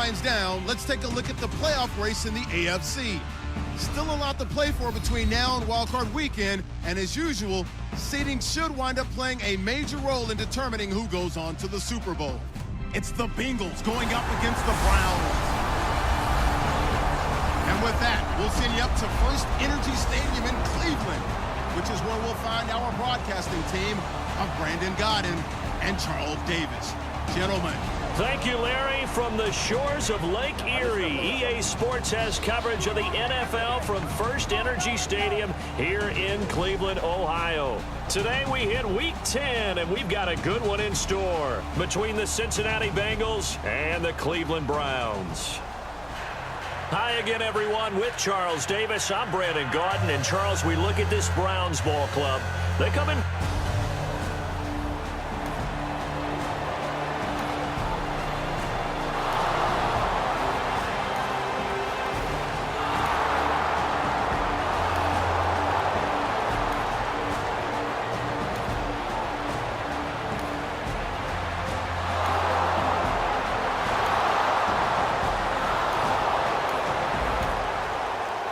winds down, let's take a look at the playoff race in the AFC. Still a lot to play for between now and wildcard weekend, and as usual, seeding should wind up playing a major role in determining who goes on to the Super Bowl. It's the Bengals going up against the Browns. And with that, we'll send you up to First Energy Stadium in Cleveland, which is where we'll find our broadcasting team of Brandon Godden and Charles Davis. Gentlemen. Thank you, Larry. From the shores of Lake Erie, EA Sports has coverage of the NFL from First Energy Stadium here in Cleveland, Ohio. Today we hit Week 10, and we've got a good one in store between the Cincinnati Bengals and the Cleveland Browns. Hi again, everyone. With Charles Davis, I'm Brandon Godden. And, Charles, we look at this Browns ball club. They come in...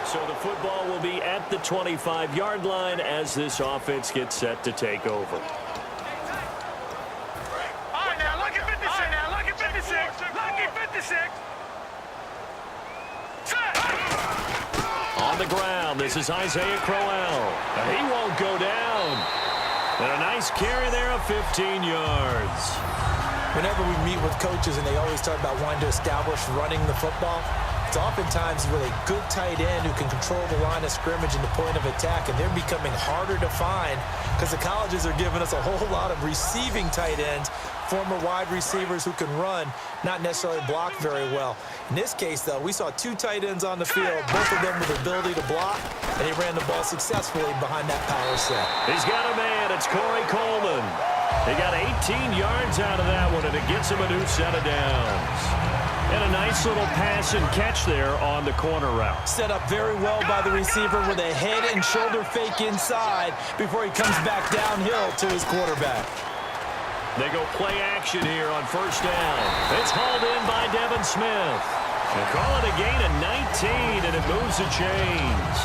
So the football will be at the 25-yard line as this offense gets set to take over. All right, now look at 56. Look at 56. Look at 56. On the ground, this is Isaiah Crowell. He won't go down. And a nice carry there of 15 yards. Whenever we meet with coaches and they always talk about wanting to establish running the football, it's oftentimes with a good tight end who can control the line of scrimmage and the point of attack, and they're becoming harder to find because the colleges are giving us a whole lot of receiving tight ends, former wide receivers who can run, not necessarily block very well. In this case, though, we saw two tight ends on the field, both of them with the ability to block, and he ran the ball successfully behind that power set. He's got a man. It's Corey Coleman. He got 18 yards out of that one, and it gets him a new set of downs. And a nice little pass and catch there on the corner route. Set up very well by the receiver with a head and shoulder fake inside before he comes back downhill to his quarterback. They go play action here on first down. It's hauled in by Devin Smith. They call it a gain of 19, and it moves the chains.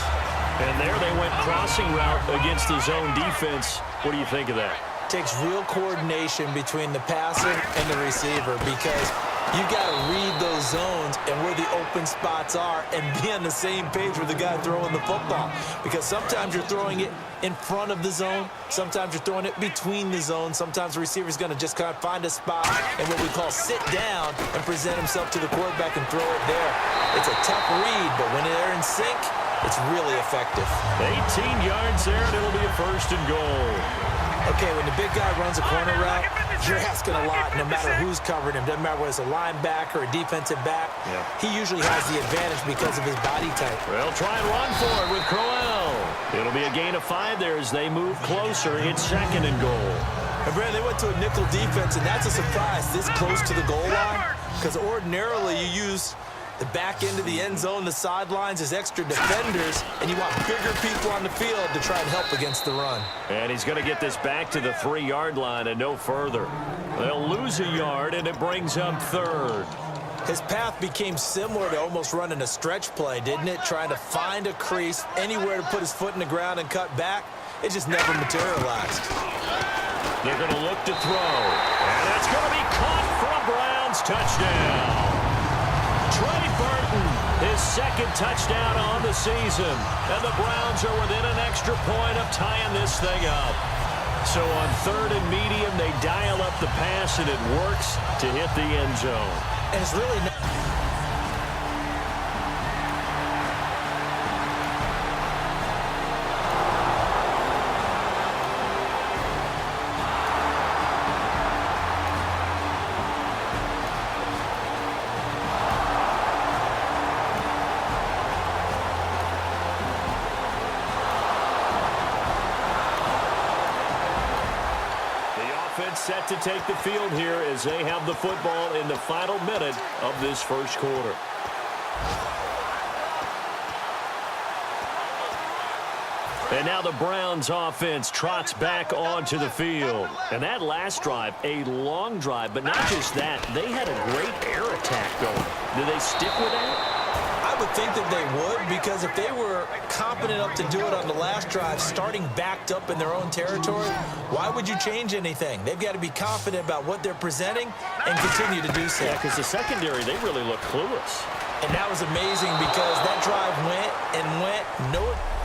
And there they went crossing route against the zone defense. What do you think of that? Takes real coordination between the passer and the receiver because you've got to read those zones and where the open spots are and be on the same page with the guy throwing the football. Because sometimes you're throwing it in front of the zone. Sometimes you're throwing it between the zones. Sometimes the receiver's going to just kind of find a spot and what we call sit down and present himself to the quarterback and throw it there. It's a tough read, but when they're in sync, it's really effective. 18 yards there, and it'll be a first and goal. Okay, when the big guy runs a corner route, you're asking a lot no matter who's covering him. Doesn't matter whether it's a linebacker or a defensive back. Yeah. He usually has the advantage because of his body type. They'll try and run for it with Crowell. It'll be a gain of 5 there as they move closer. It's second and goal. And Brad, they went to a nickel defense, and that's a surprise this close to the goal line because ordinarily you use the back end of the end zone, the sidelines as extra defenders, and you want bigger people on the field to try and help against the run. And he's going to get this back to the 3-yard line and no further. They'll lose a yard, and it brings up third. His path became similar to almost running a stretch play, didn't it? Trying to find a crease, anywhere to put his foot in the ground and cut back. It just never materialized. They're going to look to throw. And that's going to be caught for a Browns touchdown. Trey Burton, his second touchdown on the season. And the Browns are within an extra point of tying this thing up. So on third and medium, they dial up the pass, and it works to hit the end zone. And it's really not... Set to take the field here as they have the football in the final minute of this first quarter. And now the Browns offense trots back onto the field. And that last drive, a long drive, but not just that. They had a great air attack going. Do they stick with that? I would think that they would, because if they were competent enough to do it on the last drive, starting backed up in their own territory, why would you change anything? They've got to be confident about what they're presenting and continue to do so. Yeah, because the secondary, they really look clueless. And that was amazing because that drive went and went.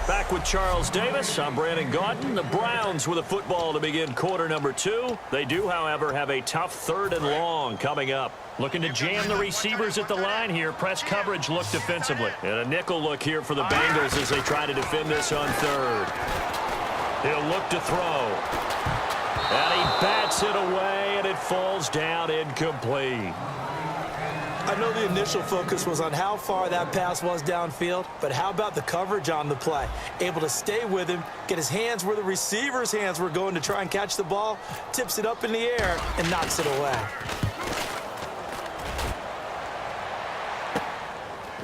Back with Charles Davis, I'm Brandon Gaudin. The Browns with a football to begin quarter number 2. They do, however, have a tough 3rd and long coming up. Looking to jam the receivers at the line here. Press coverage look defensively. And a nickel look here for the Bengals as they try to defend this on 3rd. He'll look to throw. And he bats it away, and it falls down incomplete. I know the initial focus was on how far that pass was downfield, but how about the coverage on the play? Able to stay with him, get his hands where the receiver's hands were going to try and catch the ball, tips it up in the air, and knocks it away.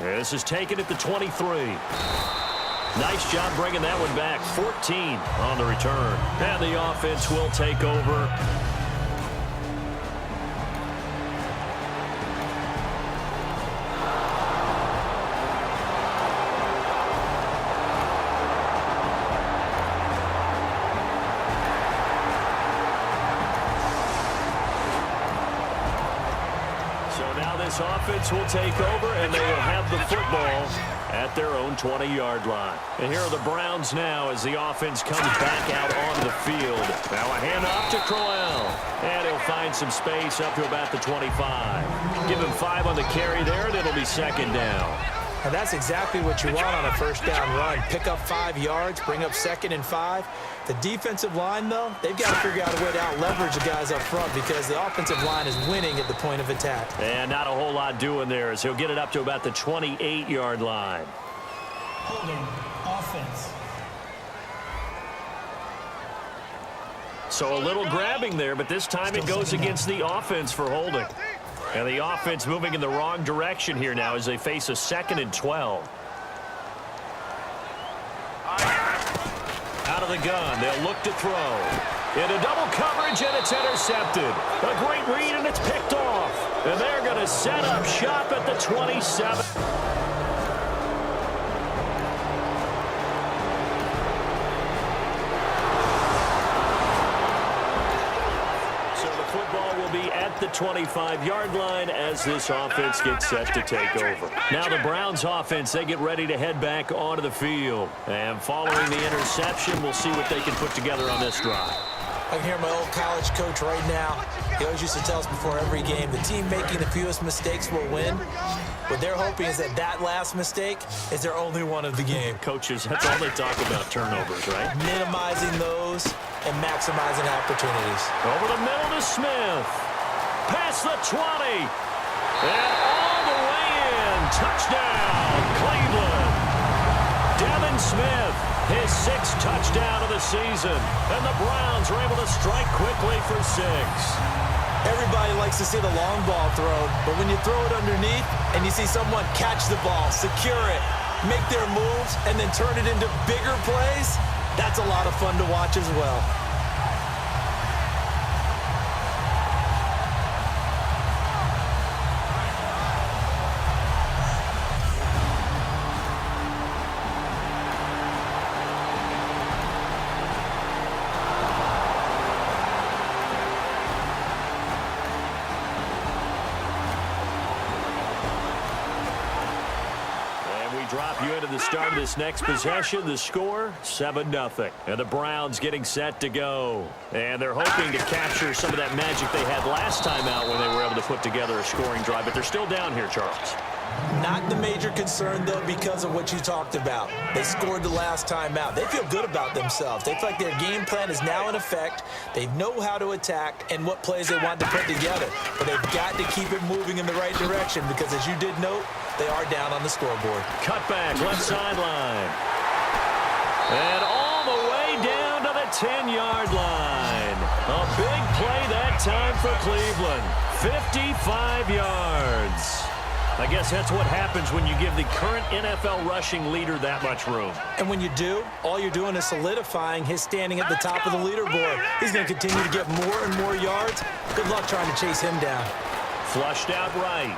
This is taken at the 23. Nice job bringing that one back. 14 on the return. And the offense will take over. Offense will take over, and they will have the football at their own 20-yard line. And here are the Browns now as the offense comes back out on the field. Now a handoff to Crowell, and he'll find some space up to about the 25. Give him 5 on the carry there, and it'll be 2nd down. And that's exactly what you want on a 1st down run. Pick up 5 yards, bring up 2nd and 5. The defensive line, though, they've got to figure out a way to out-leverage the guys up front because the offensive line is winning at the point of attack. And not a whole lot doing there as he'll get it up to about the 28-yard line. Holding offense. So a little grabbing there, but this time it goes against the offense for holding. And the offense moving in the wrong direction here now as they face a 2nd and 12. Out of the gun, they'll look to throw. Into double coverage, and it's intercepted. A great read, and it's picked off. And they're going to set up shop at the 27. The 25-yard line as this offense gets set to take over. Now the Browns offense, they get ready to head back onto the field. And following the interception, we'll see what they can put together on this drive. I can hear my old college coach right now. He always used to tell us before every game, the team making the fewest mistakes will win. What they're hoping is that that last mistake is their only one of the game. Coaches, that's all they talk about, turnovers, right? Minimizing those and maximizing opportunities. Over the middle to Smith. Past the 20. And all the way in. Touchdown, Cleveland. Devin Smith, his 6th touchdown of the season. And the Browns are able to strike quickly for 6. Everybody likes to see the long ball thrown, but when you throw it underneath and you see someone catch the ball, secure it, make their moves, and then turn it into bigger plays, that's a lot of fun to watch as well. Drop you into the start of this next possession. The score, 7-0. And the Browns getting set to go. And they're hoping to capture some of that magic they had last time out when they were able to put together a scoring drive. But they're still down here, Charles. Not the major concern, though, because of what you talked about. They scored the last time out. They feel good about themselves. They feel like their game plan is now in effect. They know how to attack and what plays they want to put together. But they've got to keep it moving in the right direction because, as you did note, they are down on the scoreboard. Cut back, left sideline. And all the way down to the 10-yard line. A big play that time for Cleveland. 55 yards. I guess that's what happens when you give the current NFL rushing leader that much room. And when you do, all you're doing is solidifying his standing at the top of the leaderboard. He's going to continue to get more and more yards. Good luck trying to chase him down. Flushed out right.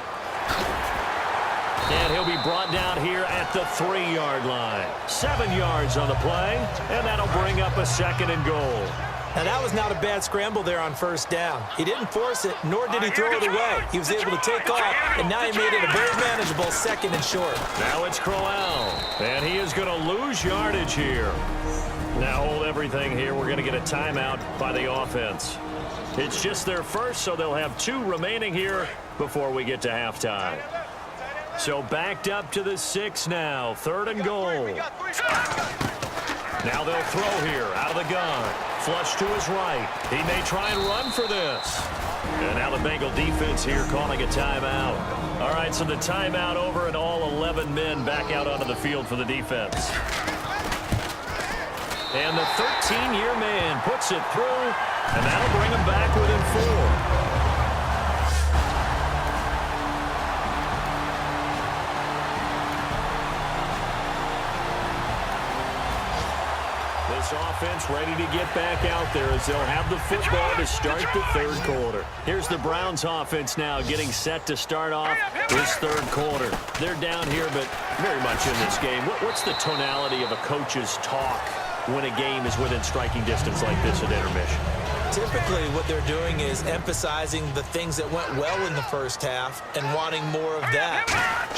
And he'll be brought down here at the 3-yard line. 7 yards on the play, and that'll bring up a 2nd and goal. Now, that was not a bad scramble there on 1st down. He didn't force it, nor did he throw it away. He was able to take off, and now he made it a very manageable 2nd and short. Now it's Crowell, and he is going to lose yardage here. Now hold everything here. We're going to get a timeout by the offense. It's just their first, so they'll have 2 remaining here before we get to halftime. So backed up to the 6 now. 3rd and goal. Now they'll throw here out of the gun. Flush to his right. He may try and run for this. And now the Bengal defense here calling a timeout. All right, so the timeout over and all 11 men back out onto the field for the defense. And the 13-year man puts it through, and that'll bring him back within 4. This offense ready to get back out there as they'll have the football to start the 3rd quarter. Here's the Browns offense now getting set to start off this 3rd quarter. They're down here, but very much in this game. What's the tonality of a coach's talk when a game is within striking distance like this at intermission? Typically, what they're doing is emphasizing the things that went well in the 1st half and wanting more of that.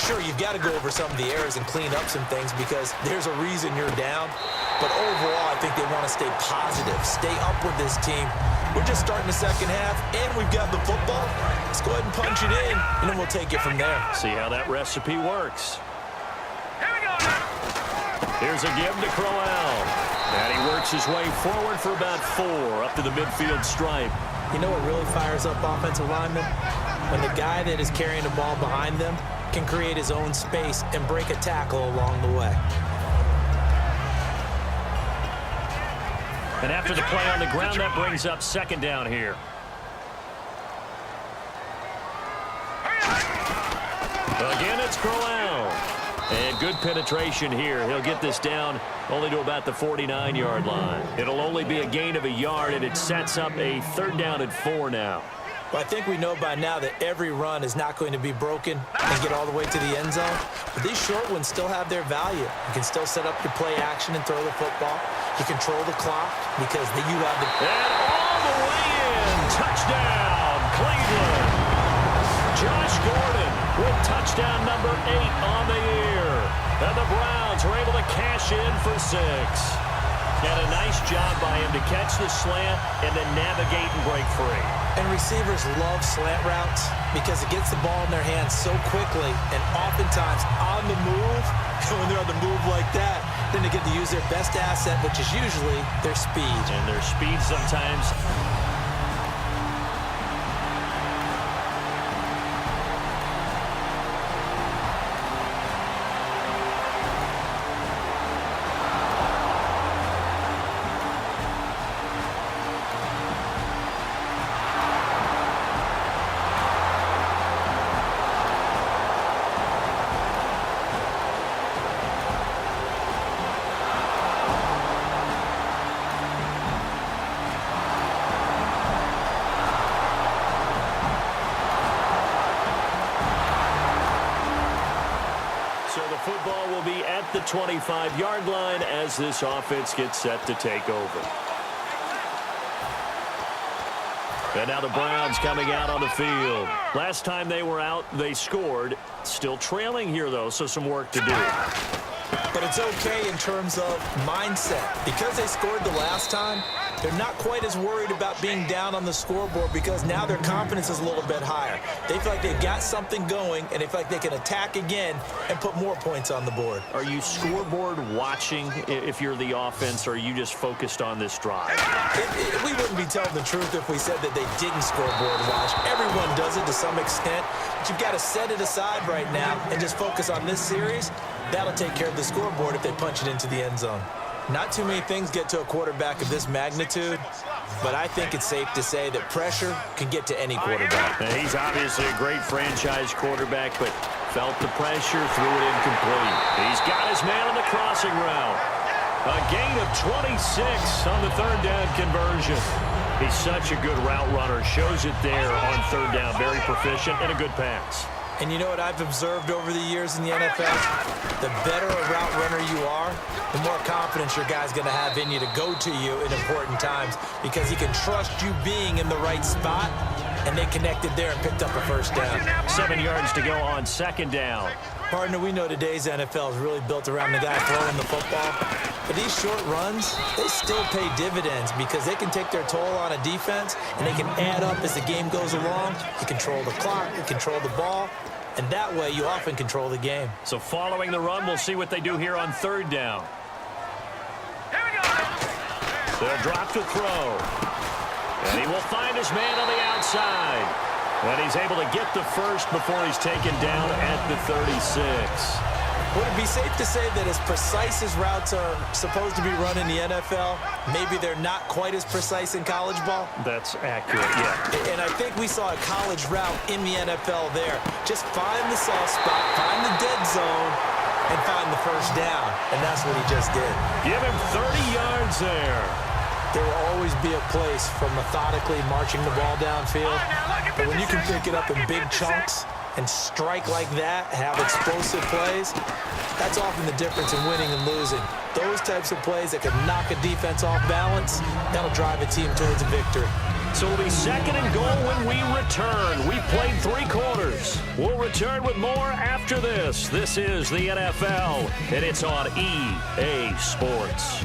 Sure, you've got to go over some of the errors and clean up some things because there's a reason you're down. But overall, I think they want to stay positive, stay up with this team. We're just starting the 2nd half, and we've got the football. Let's go ahead and punch it in, and then we'll take it from there. See how that recipe works. Here's a give to Crowell. And he works his way forward for about 4 up to the midfield stripe. You know what really fires up offensive linemen? When the guy that is carrying the ball behind them can create his own space and break a tackle along the way. And after the play on the ground, that brings up 2nd down here. Again, it's Crowell. And good penetration here. He'll get this down only to about the 49-yard line. It'll only be a gain of a yard, and it sets up a 3rd down and 4 now. Well, I think we know by now that every run is not going to be broken and get all the way to the end zone. But these short ones still have their value. You can still set up your play action and throw the football. You control the clock because then you have the... And all the way in. Touchdown, Cleveland. Josh Gordon with touchdown number 8 on the year. And the Browns are able to cash in for 6. And a nice job by him to catch the slant and then navigate and break free. And receivers love slant routes because it gets the ball in their hands so quickly and oftentimes on the move. And when they're on the move like that, then they get to use their best asset, which is usually their speed. And their speed sometimes... Football will be at the 25-yard line as this offense gets set to take over. And now the Browns coming out on the field. Last time they were out, they scored. Still trailing here, though, so some work to do. But it's okay in terms of mindset. Because they scored the last time, they're not quite as worried about being down on the scoreboard because now their confidence is a little bit higher. They feel like they've got something going, and they feel like they can attack again and put more points on the board. Are you scoreboard watching if you're the offense, or are you just focused on this drive? We wouldn't be telling the truth if we said that they didn't scoreboard watch. Everyone does it to some extent, but you've got to set it aside right now and just focus on this series. That'll take care of the scoreboard if they punch it into the end zone. Not too many things get to a quarterback of this magnitude, but I think it's safe to say that pressure can get to any quarterback. Now, he's obviously a great franchise quarterback, but felt the pressure, threw it incomplete. He's got his man on the crossing route. A gain of 26 on the 3rd down conversion. He's such a good route runner. Shows it there on 3rd down. Very proficient and a good pass. And you know what I've observed over the years in the NFL? The better a route runner you are, the more confidence your guy's going to have in you to go to you in important times because he can trust you being in the right spot, and they connected there and picked up a first down. 7 yards to go on second down. Partner, we know today's NFL is really built around the guy throwing the football. But these short runs, they still pay dividends because they can take their toll on a defense, and they can add up as the game goes along. You control the clock, you control the ball, and that way you often control the game. So following the run, we'll see what they do here on third down. They'll drop to throw. And he will find his man on the outside. And he's able to get the first before he's taken down at the 36. Would it be safe to say that as precise as routes are supposed to be run in the NFL, maybe they're not quite as precise in college ball? That's accurate, yeah. And I think we saw a college route in the NFL there. Just find the soft spot, find the dead zone, and find the first down. And that's what he just did. Give him 30 yards there. There will always be a place for methodically marching the ball downfield. But when you can pick it up in big chunks and strike like that, have explosive plays, that's often the difference in winning and losing. Those types of plays that can knock a defense off balance, that'll drive a team towards a victory. So it'll be second and goal when we return. We played 3 quarters. We'll return with more after this. This is the NFL, and it's on EA Sports.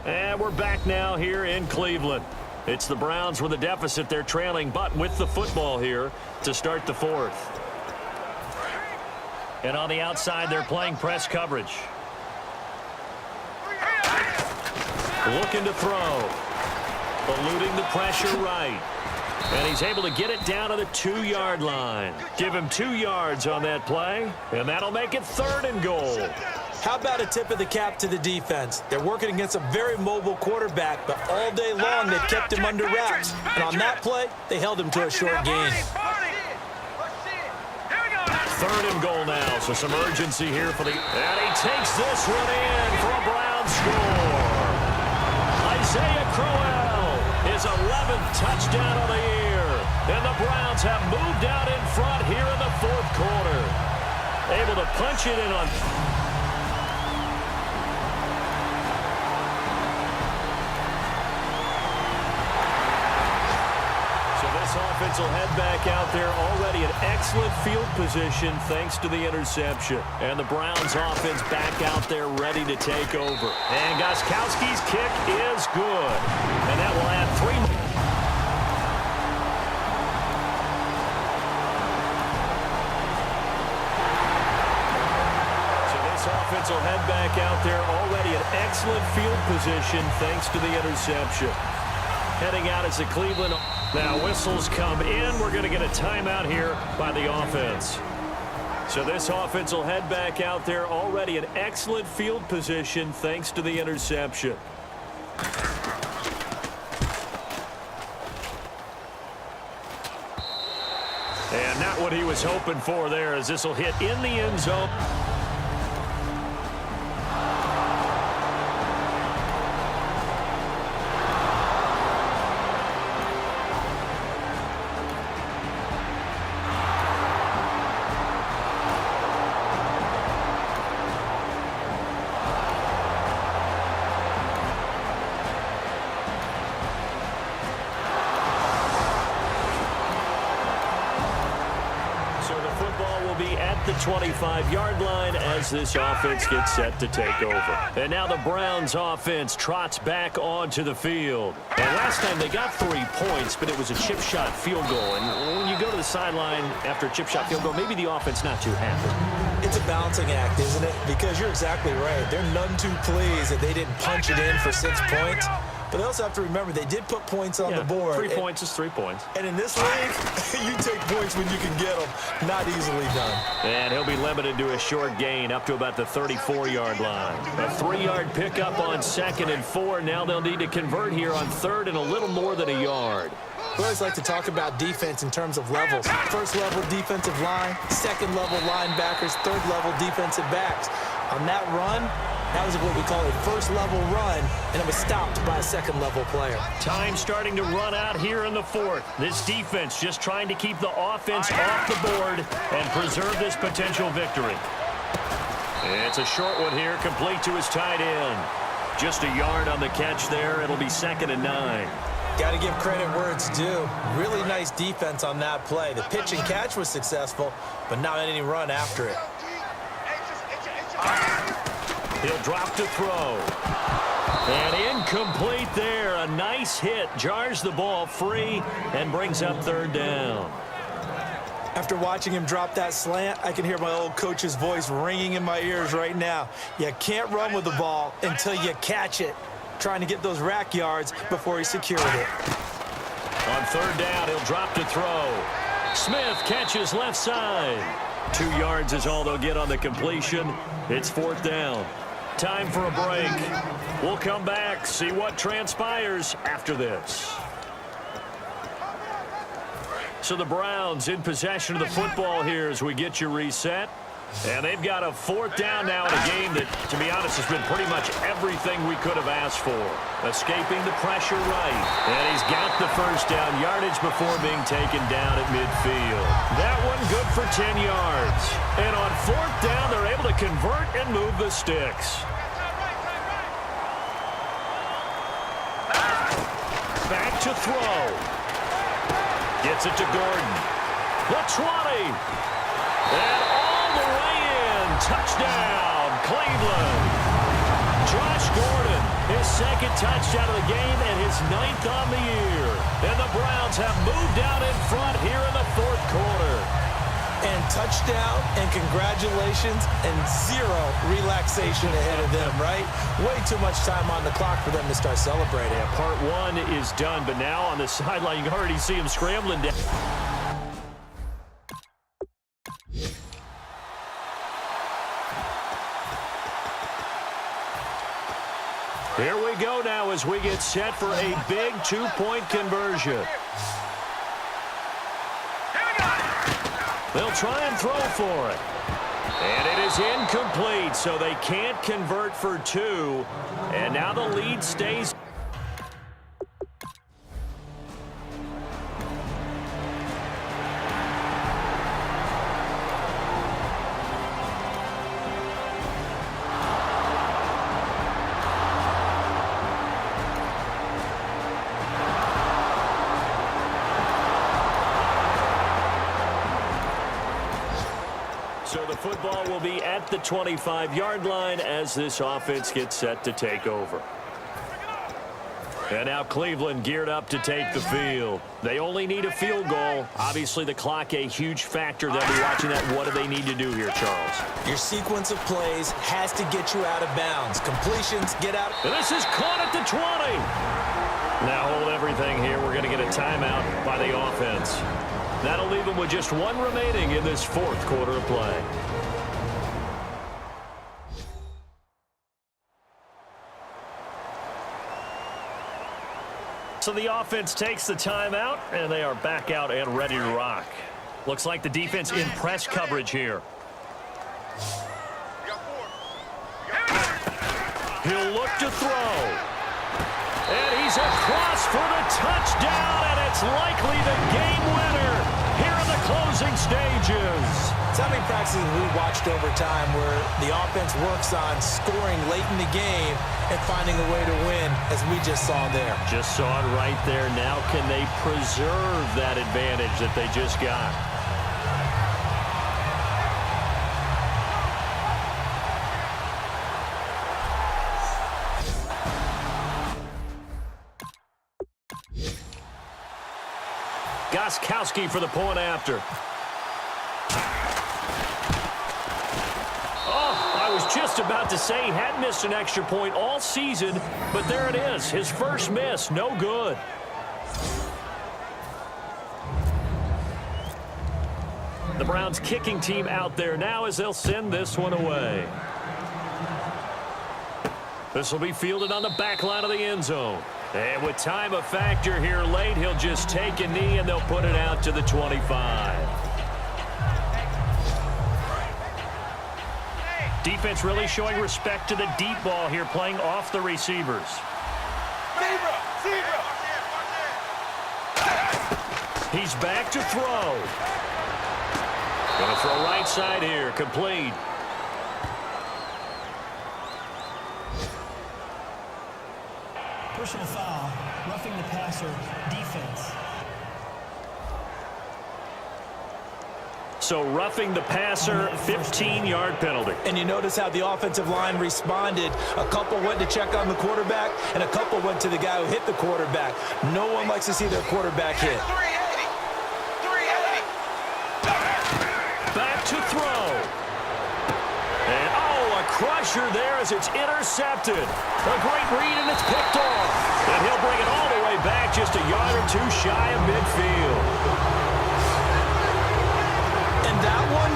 And we're back now here in Cleveland. It's the Browns with a deficit. They're trailing, but with the football here to start the fourth. And on the outside, they're playing press coverage. Looking to throw. Eluding the pressure right. And he's able to get it down to the 2-yard line. Give him 2 yards on that play, and that'll make it third and goal. How about a tip of the cap to the defense? They're working against a very mobile quarterback, but all day long they've kept him under wraps. And on that play, they held him to a short gain. Third and goal now, so some urgency here for the... And he takes this one in for a Browns score. Isaiah Crowell, his 11th touchdown of the year. And the Browns have moved out in front here in the fourth quarter. Able to punch it in on... Offense will head back out there, already in excellent field position thanks to the interception. And the Browns offense back out there ready to take over. And Gostkowski's kick is good. And that will add 3 more. So this offense will head back out there, already in excellent field position thanks to the interception. Heading out as the Cleveland... Now whistles come in. We're going to get a timeout here by the offense. So this offense will head back out there, already in excellent field position thanks to the interception. And not what he was hoping for there, as this will hit in the end zone. The 25-yard line as this offense gets set to take over. And now the Browns offense trots back onto the field. And last time they got 3 points, but it was a chip shot field goal. And when you go to the sideline after a chip shot field goal, maybe the offense not too happy. It's a balancing act, isn't it? Because you're exactly right. They're none too pleased that they didn't punch it in for 6 points. But they also have to remember they did put points on the board. 3 points is 3 points. And in this league, you take points when you can get them. Not easily done. And he'll be limited to a short gain up to about the 34-yard line. A 3-yard pickup on 2nd and 4. Now they'll need to convert here on 3rd and a little more than a yard. We always like to talk about defense in terms of levels. First level defensive line, second level linebackers, third level defensive backs. On that run, That was what we call a first-level run, and it was stopped by a second-level player. Time starting to run out here in the fourth. This defense just trying to keep the offense off the board and preserve this potential victory. It's a short one here, complete to his tight end. Just a yard on the catch there. It'll be 2nd and 9. Got to give credit where it's due. Really nice defense on that play. The pitch and catch was successful, but not any run after it. He'll drop to throw. And incomplete there. A nice hit. Jars the ball free and brings up 3rd down. After watching him drop that slant, I can hear my old coach's voice ringing in my ears right now. You can't run with the ball until you catch it. Trying to get those rack yards before he secured it. On 3rd down, he'll drop to throw. Smith catches left side. 2 yards is all they'll get on the completion. It's 4th down. Time for a break. We'll come back, see what transpires after this. So the Browns in possession of the football here as we get you reset. And they've got a 4th down now in a game that, to be honest, has been pretty much everything we could have asked for. Escaping the pressure right. And he's got the 1st down yardage before being taken down at midfield. That one good for 10 yards. And on 4th down, they're able to convert and move the sticks. Back to throw. Gets it to Gordon. The 20. And touchdown, Cleveland. Josh Gordon, his 2nd touchdown of the game and his 9th on the year. And the Browns have moved out in front here in the 4th quarter. And touchdown and congratulations and 0 relaxation ahead of them, right? Way too much time on the clock for them to start celebrating. Yeah, part 1 is done, but now on the sideline you can already see him scrambling down. Here we go now as we get set for a big 2-point conversion. They'll try and throw for it. And it is incomplete, so they can't convert for 2. And now the lead stays. So the football will be at the 25-yard line as this offense gets set to take over. And now Cleveland geared up to take the field. They only need a field goal. Obviously, the clock a huge factor. They'll be watching that. What do they need to do here, Charles? Your sequence of plays has to get you out of bounds. Completions, get out. And this is caught at the 20. Now hold everything here. We're going to get a timeout by the offense. That'll leave them with just 1 remaining in this 4th quarter of play. So the offense takes the timeout, and they are back out and ready to rock. Looks like the defense in press coverage here. He'll look to throw. And he's across for the touchdown, and it's likely the game winner here in the closing stages. So many practices we watched over time where the offense works on scoring late in the game and finding a way to win, as we just saw there. Just saw it right there. Now can they preserve that advantage that they just got? Gostkowski for the point after. Oh, I was just about to say he hadn't missed an extra point all season, but there it is. His first miss, no good. The Browns kicking team out there now as they'll send this one away. This will be fielded on the back line of the end zone. And with time a factor here late, he'll just take a knee and they'll put it out to the 25. Defense really showing respect to the deep ball here, playing off the receivers. He's back to throw. Going to throw right side here, complete. Personal foul, roughing the passer, defense. So roughing the passer, 15-yard penalty. And you notice how the offensive line responded. A couple went to check on the quarterback, and a couple went to the guy who hit the quarterback. No one likes to see their quarterback hit. 380. Back to throw. And, oh, a crusher there as it's intercepted. A great read, and it's picked off. And he'll bring it all the way back, just a yard or two shy of midfield. That one,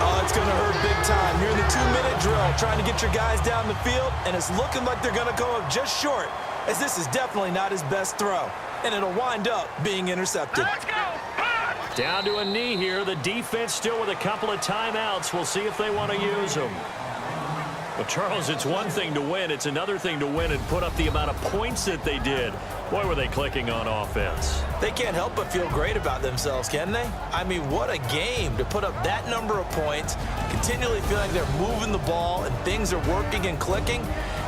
oh, it's going to hurt big time. You're in the 2-minute drill, trying to get your guys down the field, and it's looking like they're going to go up just short, as this is definitely not his best throw, and it'll wind up being intercepted. Let's go. Down to a knee here. The defense still with a couple of timeouts. We'll see if they want to use them. Well, Charles, it's one thing to win. It's another thing to win and put up the amount of points that they did. Boy, were they clicking on offense. They can't help but feel great about themselves, can they? I mean, what a game to put up that number of points, continually feeling they're moving the ball and things are working and clicking.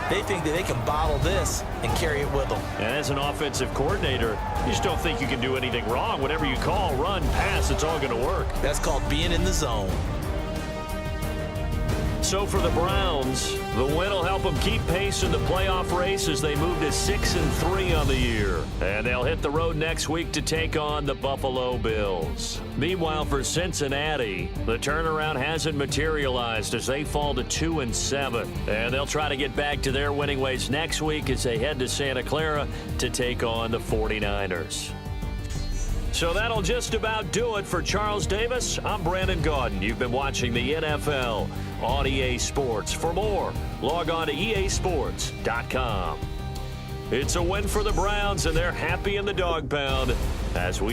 They think that they can bottle this and carry it with them. And as an offensive coordinator, you just don't think you can do anything wrong. Whatever you call, run, pass, it's all going to work. That's called being in the zone. So for the Browns, the win will help them keep pace in the playoff race as they move to 6-3 on the year. And they'll hit the road next week to take on the Buffalo Bills. Meanwhile, for Cincinnati, the turnaround hasn't materialized as they fall to 2-7. And they'll try to get back to their winning ways next week as they head to Santa Clara to take on the 49ers. So that'll just about do it for Charles Davis. I'm Brandon Gaudin. You've been watching the NFL on EA Sports. For more, log on to easports.com. It's a win for the Browns, and they're happy in the dog pound as we